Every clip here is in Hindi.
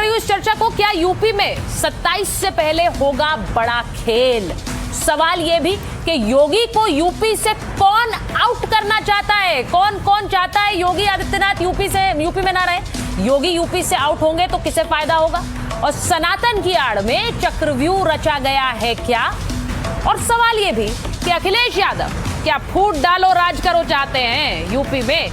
रही हूं इस चर्चा को, क्या यूपी में 27 से पहले होगा बड़ा खेल? सवाल यह भी कि योगी को यूपी से कौन आउट करना चाहता है, कौन कौन चाहता है योगी आदित्यनाथ यूपी में ना रहे? योगी यूपी से आउट होंगे तो किसे फायदा होगा? और सनातन की आड़ में चक्रव्यूह रचा गया है क्या? और सवाल यह भी कि अखिलेश यादव क्या फूट डालो राज करो चाहते हैं यूपी में?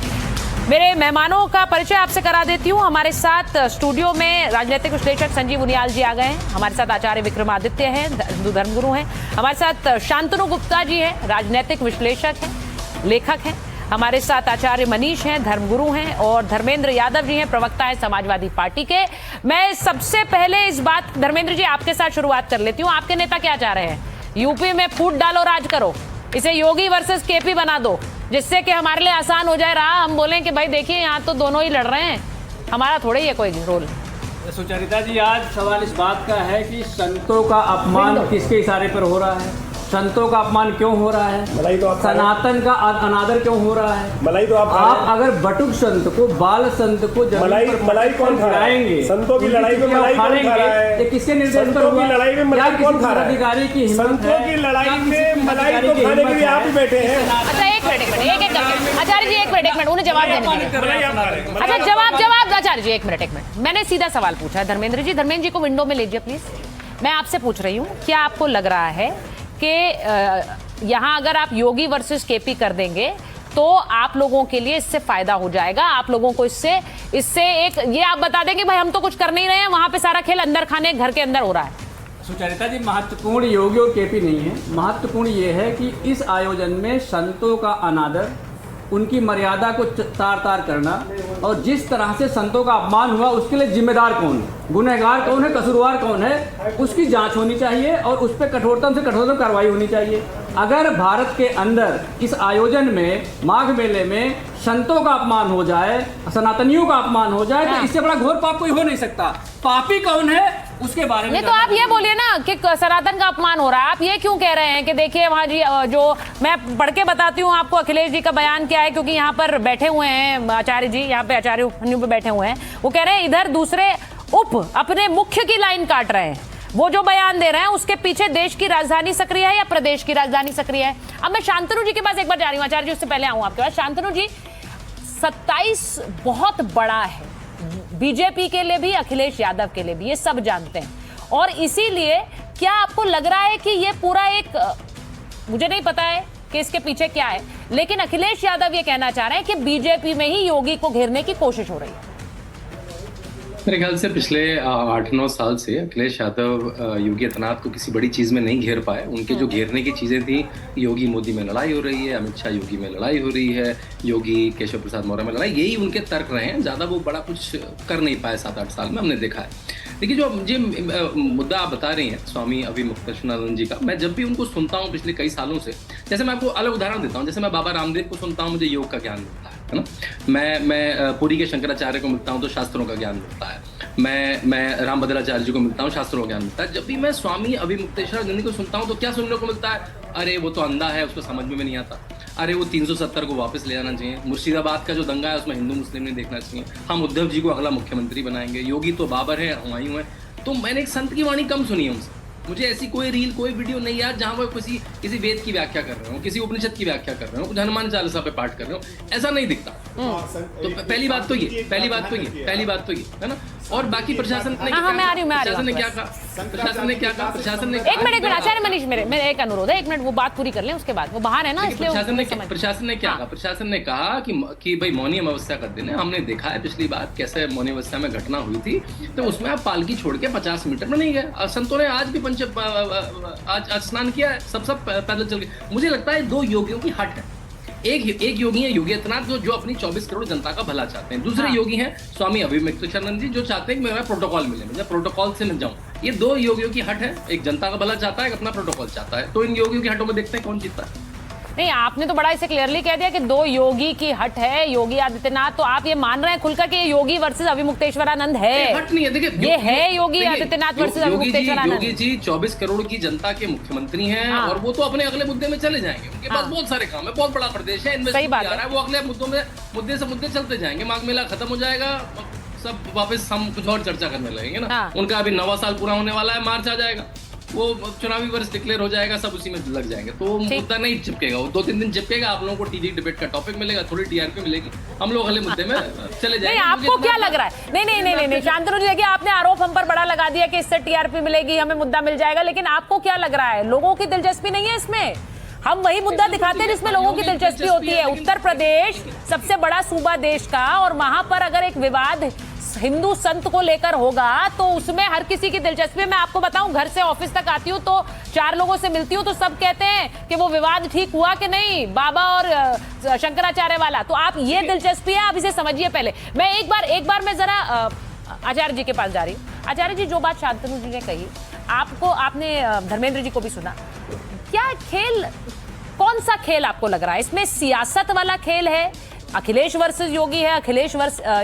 मेरे मेहमानों का परिचय आपसे करा देती हूँ। हमारे साथ स्टूडियो में राजनीतिक विश्लेषक संजीव उनियाल जी आ गए हैं। हमारे साथ आचार्य विक्रमादित्य हैं, हिंदू धर्मगुरु हैं। हमारे साथ शांतनु गुप्ता जी हैं, राजनीतिक विश्लेषक हैं, लेखक हैं। हमारे साथ आचार्य मनीष हैं, धर्मगुरु हैं, और धर्मेंद्र यादव जी हैं, प्रवक्ता है समाजवादी पार्टी के। मैं सबसे पहले इस बात, धर्मेंद्र जी आपके साथ शुरुआत कर लेती हूँ। आपके नेता क्या चाह रहे हैं? यूपी में फूट डालो राज करो, इसे योगी वर्सेस केपी बना दो, जिससे कि हमारे लिए आसान हो जाए रहा। हम बोलें कि भाई देखिए यहाँ तो दोनों ही लड़ रहे हैं, हमारा थोड़ा ही है कोई रोल। सुचरिता जी, आज सवाल इस बात का है कि संतों का अपमान किसके इशारे पर हो रहा है? संतों का अपमान क्यों हो रहा है? मलाई तो आप सनातन का अनादर क्यों हो रहा है? मलाई तो आप अगर बटुक संत को, बाल संत को मलाई कौन खा रहा है? संतों की लड़ाई में मलाई कौन खा रहा है? ये किसके निर्देश पर हुआ? लड़ाई में मलाई कौन खा रहा है? अधिकारी की हिम्मत है? संतों की लड़ाई में मलाई तो खाने के लिए आप ही बैठे हैं। अच्छा एक मिनट आचार्य जी, एक मिनट उन्हें जवाब देने दीजिए। अच्छा जवाब आचार्य जी, एक मिनट मैंने सीधा सवाल पूछा है धर्मेंद्र जी को विंडो में लीजिए प्लीज। मैं आपसे पूछ रही हूँ, क्या आपको लग रहा है कि यहाँ अगर आप योगी वर्सेस केपी कर देंगे तो आप लोगों के लिए इससे फायदा हो जाएगा? आप लोगों को इससे एक ये आप बता देंगे भाई हम तो कुछ कर नहीं रहे हैं, वहां पे सारा खेल अंदर खाने घर के अंदर हो रहा है। सुचरिता जी, महत्वपूर्ण योगी और केपी नहीं है। महत्वपूर्ण ये है कि इस आयोजन में संतों का अनादर, उनकी मर्यादा को तार तार करना, और जिस तरह से संतों का अपमान हुआ उसके लिए जिम्मेदार कौन है, गुनहगार कौन है, कसूरवार कौन है, उसकी जांच होनी चाहिए और उस पर कठोरतम से कठोरतम कार्रवाई होनी चाहिए। अगर भारत के अंदर इस आयोजन में, माघ मेले में संतों का अपमान हो जाए, सनातनियों का अपमान हो जाए, तो इससे बड़ा घोर पाप कोई हो नहीं सकता। पापी कौन है उसके बारे में नहीं, तो आप ये बोलिए ना कि सनातन का अपमान हो रहा है। आप ये क्यों कह रहे हैं कि देखिए वहां जी, जो मैं पढ़ के बताती हूँ आपको अखिलेश जी का बयान क्या है, क्योंकि यहाँ पर बैठे हुए हैं आचार्य जी, यहाँ पे आचार्य पे बैठे हुए हैं। वो कह रहे हैं इधर दूसरे अपने मुख्य की लाइन काट रहे हैं। वो जो बयान दे रहे हैं उसके पीछे देश की राजधानी सक्रिय है या प्रदेश की राजधानी सक्रिय है? अब मैं शांतनु जी के पास एक बार जा रही हूँ, आचार्य जी उससे पहले आऊँ आपके पास। शांतनु जी, 27 बहुत बड़ा है बीजेपी के लिए भी, अखिलेश यादव के लिए भी, ये सब जानते हैं। और इसीलिए क्या आपको लग रहा है कि ये पूरा एक, मुझे नहीं पता है कि इसके पीछे क्या है, लेकिन अखिलेश यादव ये कहना चाह रहे हैं कि बीजेपी में ही योगी को घेरने की कोशिश हो रही है? मेरे ख्याल से पिछले 8-9 साल से अखिलेश यादव योगी आदित्यनाथ को किसी बड़ी चीज में नहीं घेर पाए। उनके जो घेरने की चीजें थी, योगी मोदी में लड़ाई हो रही है, अमित शाह योगी में लड़ाई हो रही है, योगी केशव प्रसाद मौर्य में लड़ाई, यही उनके तर्क रहे हैं। ज्यादा वो बड़ा कुछ कर नहीं पाए 7-8 साल में, हमने देखा है। देखिए, जो मुद्दा आप बता रही हैं स्वामी अभिमुक्तेश्वरानंद जी का, मैं जब भी उनको सुनता हूँ पिछले कई सालों से, जैसे मैं आपको अलग उदाहरण देता हूँ, जैसे मैं बाबा रामदेव को सुनता हूँ, मुझे योग का ज्ञान मिलता है ना। मैं पुरी के शंकराचार्य को मिलता हूँ तो शास्त्रों का ज्ञान मिलता है। मैं रामभद्राचार्य जी को मिलता हूँ, शास्त्रों का ज्ञान मिलता है। जब भी मैं स्वामी अभिमुक्तेश्वरानंद को सुनता हूँ तो क्या सुनने को मिलता है? अरे वो तो अंधा है, उसको समझ में नहीं आता। अरे वो 370 को वापस ले जाना चाहिए। मुर्शिदाबाद का जो दंगा है उसमें हिंदू मुस्लिम नहीं देखना चाहिए। हम उद्धव जी को अगला मुख्यमंत्री बनाएंगे। योगी तो बाबर है, हुमायूं है। तो मैंने एक संत की वाणी कम सुनी है उनसे। मुझे ऐसी कोई रील, कोई वीडियो नहीं याद जहां वो किसी वेद की व्याख्या कर रहे हो, किसी उपनिषद की व्याख्या कर रहे हो, कुछ हनुमान चालीसा पे पाठ कर रहे हो, ऐसा नहीं दिखता। तो पहली बात तो ये है ना। और बाकी प्रशासन ने क्या कहा? प्रशासन ने एक मिनट आचार्य मनीष, मेरे एक अनुरोध है, एक मिनट वो बात पूरी कर लें, उसके बाद वो बाहर है ना, इसलिए प्रशासन ने क्या कहा? प्रशासन ने कहा कि भाई मौनी अमावस्या का दिन है, हमने देखा है पिछली बार कैसे मौनी अमावस्या में घटना हुई थी, तो उसमें आप पालकी छोड़ के 50 मीटर में नहीं गए। संतों ने आज भी आज स्नान किया है, सब पैदल चल के। मुझे लगता है 2 योगियों की हट है। एक योगी है योगी आदित्यनाथ जो अपनी 24 करोड़ जनता का भला चाहते हैं। दूसरे योगी हैं स्वामी अभिमुक्तेश्वरानंद जी जो चाहते हैं कि मेरा प्रोटोकॉल मिले, मुझे प्रोटोकॉल से मिल जाऊं। ये 2 योगियों की हट है, एक जनता का भला चाहता है, एक अपना प्रोटोकॉल चाहता है। तो इन योगियों की हटों में देखते हैं कौन जीतता है। नहीं, आपने तो बड़ा इसे क्लियरली कह दिया कि 2 योगी की हट है, योगी आदित्यनाथ। तो आप ये मान रहे हैं खुलकर कि ये योगी वर्सेस अभिमुक्तेश्वरानंद है? हट नहीं है, देखिए ये है योगी आदित्यनाथ वर्सेस अभिमुक्तेश्वरानंद। योगी जी 24 करोड़ की जनता के मुख्यमंत्री हैं। और वो तो अपने अगले मुद्दे में चले जाएंगे। उनके पास बहुत सारे काम है, बहुत बड़ा प्रदेश है, इन्वेस्टमेंट आ रहा है, वो अगले मुद्दे से मुद्दे चलते जाएंगे। माघ मेला खत्म हो जाएगा, सब वापस हम कुछ और चर्चा करने लगेंगे ना। हाँ। उनका अभी 9वां साल पूरा होने वाला है, मार्च आ जाएगा, वो चुनावी वर्ष डिक्लेयर हो जाएगा, सब उसी में लग जाएंगे, तो मुद्दा नहीं चिपकेगा, वो 2-3 दिन चिपकेगा, आप लोगों को टीवी डिबेट का टॉपिक मिलेगा, थोड़ी टीआरपी मिलेगी, हम लोग अगले मुद्दे में चले जाएंगे। नहीं, आपको क्या लग रहा है? नहीं, शांतनु जी, देखिए आपने आरोप हम पर बड़ा लगा दिया कि इससे टीआरपी मिलेगी, हमें मुद्दा मिल जाएगा, लेकिन आपको क्या लग रहा है? लोगों की दिलचस्पी नहीं है इसमें। हम वही मुद्दा दिखाते हैं जिसमें लोगों की दिलचस्पी होती है। उत्तर प्रदेश सबसे बड़ा सूबा देश का, और वहां पर अगर एक विवाद हिंदू संत को लेकर होगा तो उसमें हर किसी की दिलचस्पी। मैं आपको बताऊं, घर से ऑफिस तक आती हूं तो 4 लोगों से मिलती हूं तो सब कहते हैं कि वो विवाद ठीक हुआ कि नहीं, बाबा और शंकराचार्य वाला। तो आप, ये दिलचस्पी है, आप इसे समझिए। पहले मैं एक बार मैं जरा आचार्य जी के पास जा रही हूँ। आचार्य जी, जो बात शांतनु जी ने कही, आपने धर्मेंद्र जी को भी सुना, क्या खेल, कौन सा खेल आपको लग रहा है इसमें? सियासत वाला खेल है, अखिलेश वर्सेस योगी है, अखिलेश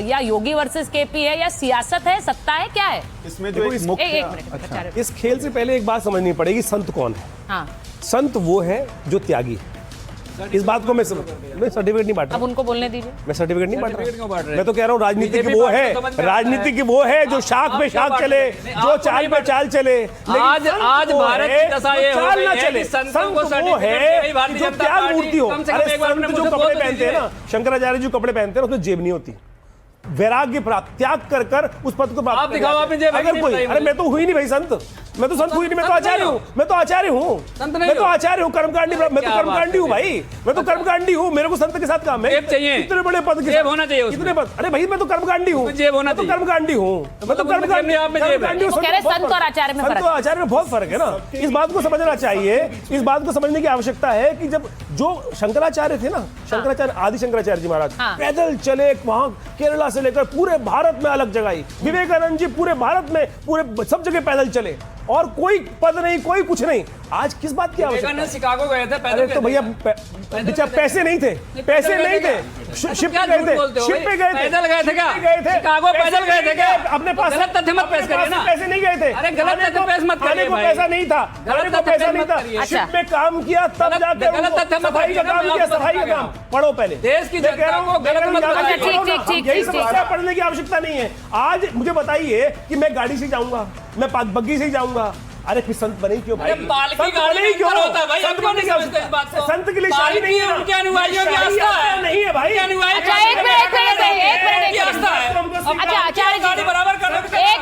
या योगी वर्सेस केपी है, या सियासत है, सत्ता है, क्या है इसमें? जो एक मुख्य इस खेल से पहले एक बात समझनी पड़ेगी, संत कौन है? हाँ, संत वो है जो त्यागी। इस बात को मैं सर्टिफिकेट नहीं बांट रहा, अब उनको बोलने दीजिए। मैं सर्टिफिकेट नहीं बांट रहा, मैं तो कह रहा हूँ राजनीति की वो है, राजनीति की वो है जो शाख पे शाख चले, जो चाल पे चाल चले। आज भारत की दशा ये हो गई है कि संतों को वो है जो त्याग मूर्ति हो। अरे संत जो कपड़े पहनते हैं ना, शंकराचार्य जी कपड़े पहनते हैं, उसमें जेब नहीं होती। वैराग्य प्राप्त, त्याग कर कर उस पद को प्राप्त। आप दिखाओ, आपने जेब अगर कोई, अरे मैं तो हुई नहीं भाई संत, मैं तो संत हुई नहीं, मैं तो आचार्य हूँ, मैं तो आचार्य हूँ, मैं तो आचार्य हूँ, कर्मकांडी, मैं तो कर्मकांडी हूँ भाई, मैं तो कर्मकांडी हूँ, मेरे को संत के साथ काम है। इतने बड़े पद के जेब होना चाहिए, इतने पद, अरे भाई मैं तो कर्मकांडी हूँ, जेब होना चाहिए, कर्मकांडी हूँ, मैं तो कर्मकांडी हूँ। संत और आचार्य में फर्क, आचार्य में बहुत फर्क है ना। इस बात को समझना चाहिए, इस बात को समझने की आवश्यकता है कि जब जो शंकराचार्य थे ना, शंकराचार्य, आदि शंकराचार्य जी महाराज पैदल चले, वहां केरला से लेकर पूरे भारत में अलग जगह, विवेकानंद जी पूरे भारत में, पूरे सब जगह पैदल चले, और कोई पद नहीं, कोई कुछ नहीं। आज किस बात की आवश्यकता है? शिकागो गए थे, अरे तो भैया पैसे नहीं थे, पैसे नहीं थे, शिप पे गए थे, शिप पे गए थे, पैदल गए थे क्या? गए थे, शिकागो पैदल गए थे क्या? अपने पास गलत तथ्य मत पेश करिए ना, पैसे नहीं गए थे। अरे गलत तथ्य पेश मत करिए भाई, पैसा नहीं था, गलत पैसा नहीं था, शिप पे काम किया, तब जाके गलत तथ्य मत सफाई का काम किया, सफाई का काम। पढ़ो पहले, देश की जनता को गलत मत बताइए। ठीक, यही समस्या, पढ़ने की आवश्यकता नहीं है। आज मुझे बताइए कि मैं गाड़ी से जाऊंगा, मैं बग्गी से जाऊंगा, अरे फिर संत बने क्यों भाई? संत बने क्यों? संत बने क्यों? संत के लिए शाही नहीं है, उनके अनुयायियों की आस्था है, नहीं है भाई। अच्छा, एक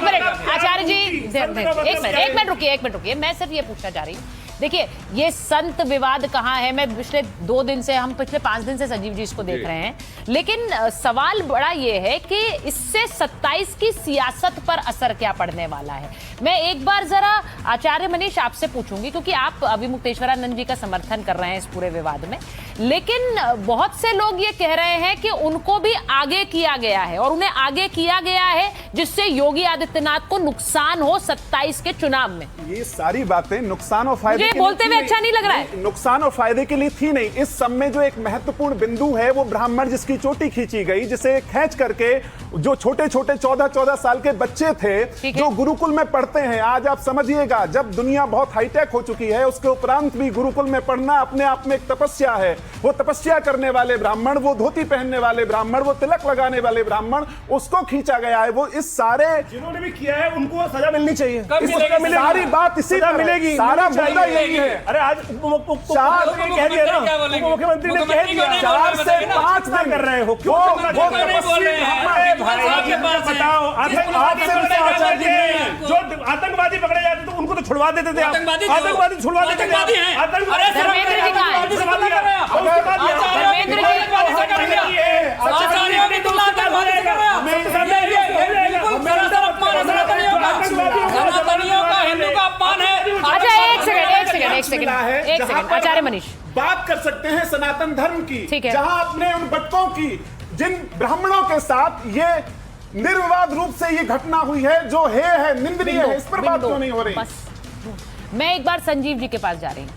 मिनट आचार्य जी, एक मिनट रुकिए, मैं सिर्फ ये पूछना चाह रही हूँ। देखिए, ये संत विवाद कहाँ है? मैं पिछले 2 दिन से, हम पिछले 5 दिन से संजीव जी इसको देख रहे हैं, लेकिन सवाल बड़ा ये है कि इससे 27 की सियासत पर असर क्या पड़ने वाला है। मैं एक बार जरा आचार्य मनीष आपसे पूछूंगी, क्योंकि आप अभिमुक्तेश्वरानंद जी का समर्थन कर रहे हैं इस पूरे विवाद में, लेकिन बहुत से लोग ये कह रहे हैं कि उनको भी आगे किया गया है, और उन्हें आगे किया गया है जिससे योगी आदित्यनाथ को नुकसान हो 27 के चुनाव में। ये सारी बातें नुकसान और फायदे बोलते हुए अच्छा नहीं लग रहा है। नुकसान और फायदे के लिए थी नहीं। इस सब में जो एक महत्वपूर्ण बिंदु है वो ब्राह्मण जिसकी चोटी खींची गई, जिसे खींच करके जो छोटे छोटे 14-14 साल के बच्चे थे जो गुरुकुल में पढ़ते हैं, आज आप समझिएगा, जब दुनिया बहुत हाईटेक हो चुकी है उसके उपरांत भी गुरुकुल में पढ़ना अपने आप में एक तपस्या है। वो तपस्या करने वाले ब्राह्मण, वो धोती पहनने वाले ब्राह्मण, वो तिलक लगाने वाले ब्राह्मण, उसको खींचा गया है। वो इस सारे जिन्होंने भी किया है उनको सजा मिलनी चाहिए। सारी बात इसी पर मिलेगी, सारा मुद्दा यही है। अरे आज मुख्यमंत्री ने कह दिया 4 से 5 दिन कर रहे हो, क्यों बताओ? जो आतंकवादी पकड़े जाते तो उनको तो छुड़वा देते थे, आतंकवादी छुड़वा देते थे। एक सेकंड आचार्य मनीष, बात कर सकते हैं सनातन धर्म की, ठीक है, जहां अपने उन बच्चों की, जिन ब्राह्मणों के साथ ये निर्विवाद रूप से ये घटना हुई है, जो है निंदनीय है, इस पर बात क्यों नहीं हो रही? मैं एक बार संजीव जी के पास जा रही हूँ।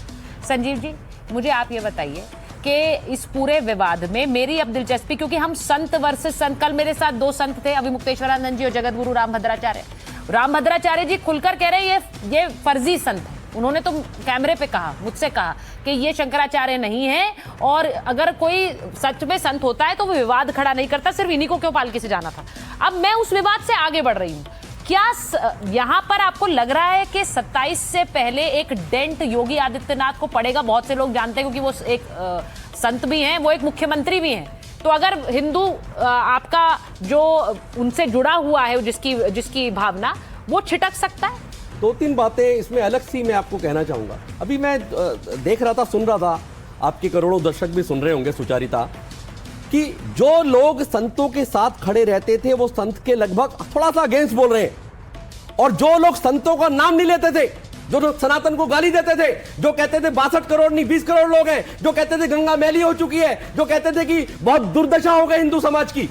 संजीव जी, मुझे आप ये बताइए कि इस पूरे विवाद में मेरी अब दिलचस्पी, क्योंकि हम संत वर्सेस संत, कल मेरे साथ 2 संत थे, अभिमुक्तेश्वरानंद जी और जगत गुरु रामभद्राचार्य जी खुलकर कह रहे हैं ये फर्जी संत है, उन्होंने तो कैमरे पे कहा, मुझसे कहा कि ये शंकराचार्य नहीं है, और अगर कोई सच में संत होता है तो वो विवाद खड़ा नहीं करता, सिर्फ इन्हीं को क्यों पालकी से जाना था। अब मैं उस विवाद से आगे बढ़ रही हूँ। क्या यहां पर आपको लग रहा है कि 27 से पहले एक डेंट योगी आदित्यनाथ को पड़ेगा? बहुत से लोग जानते हैं क्योंकि वो एक संत भी हैं, वो एक मुख्यमंत्री भी हैं। तो अगर हिंदू आपका जो उनसे जुड़ा हुआ है, जिसकी भावना, वो छिटक सकता है। 2-3 बातें इसमें अलग सी मैं आपको कहना चाहूंगा। अभी मैं देख रहा था, सुन रहा था, आपके करोड़ों दर्शक भी सुन रहे होंगे सुचारिता, कि जो लोग संतों के साथ खड़े रहते थे वो संत के लगभग थोड़ा सा अगेंस्ट बोल रहे हैं, और जो लोग संतों का नाम नहीं लेते थे, जो लोग सनातन को गाली देते थे, जो कहते थे 62 करोड़ नहीं 20 करोड़ लोग हैं, जो कहते थे गंगा मैली हो चुकी है, जो कहते थे कि बहुत दुर्दशा हो गई हिंदू समाज की,